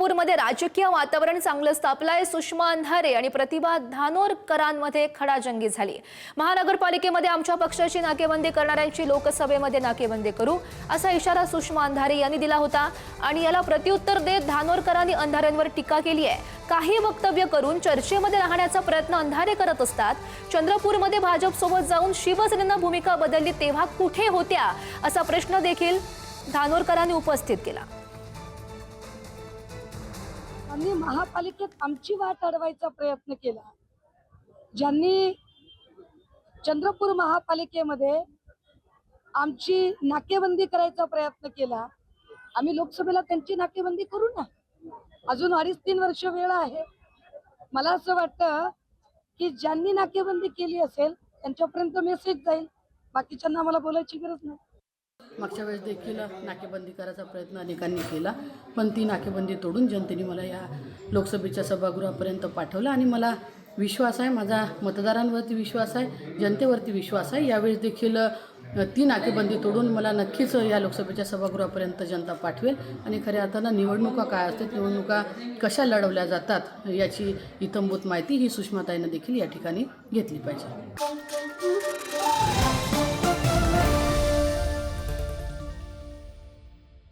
चंद्रपूरमध्ये राजकीय वातावरण चांगलंच तापलंय। सुषमा अंधारे आणि प्रतिभा धानोरकरांमध्ये खडाजंगी झाली। महानगरपालिकेमध्ये आमच्या पक्षाची नाकेबंदी करणाऱ्यांची लोकसभेमध्ये नाकेबंदी करू असा इशारा सुषमा अंधारे यांनी दिला होता आणि याला प्रत्युत्तर देत धानोरकरांनी अंधारेंवर टीका केली आहे। काही वक्तव्य करून चर्चेमध्ये राहण्याचा प्रयत्न अंधारे करत असतात। चंद्रपूरमध्ये भाजपसोबत जाऊन शिवसेनेनं भूमिका बदलली तेव्हा कुठे होत्या असा प्रश्न देखील धानोरकरांनी उपस्थित केला। आम्ही महापालिकेत आमची वाट अडवायचा प्रयत्न केला। ज्यांनी चंद्रपूर महापालिकेमध्ये आमची नाकेबंदी करायचा प्रयत्न केला, आम्ही लोकसभेला त्यांची नाकेबंदी करू ना। अजून 2.5-3 वर्ष वेळ आहे। मला असं वाटतं की ज्यांनी नाकेबंदी केली असेल त्यांच्यापर्यंत मेसेज जाईल, बाकीच्यांना मला बोलायची गरज नाही। मागच्या वेळेस देखील नाकेबंदी करायचा प्रयत्न अनेकांनी केला, पण ती नाकेबंदी तोडून जनतेने मला या लोकसभेच्या सभागृहापर्यंत पाठवलं आणि मला विश्वास आहे, माझा मतदारांवरती विश्वास आहे, जनतेवरती विश्वास आहे। यावेळेस देखील ती नाकेबंदी तोडून मला नक्कीच या लोकसभेच्या सभागृहापर्यंत जनता पाठवेल आणि खऱ्या अर्थानं निवडणुका काय असतात, निवडणुका कशा लढवल्या जातात याची इत्थंभूत माहिती ही सुषमाताईंनी देखील या ठिकाणी घेतली पाहिजे।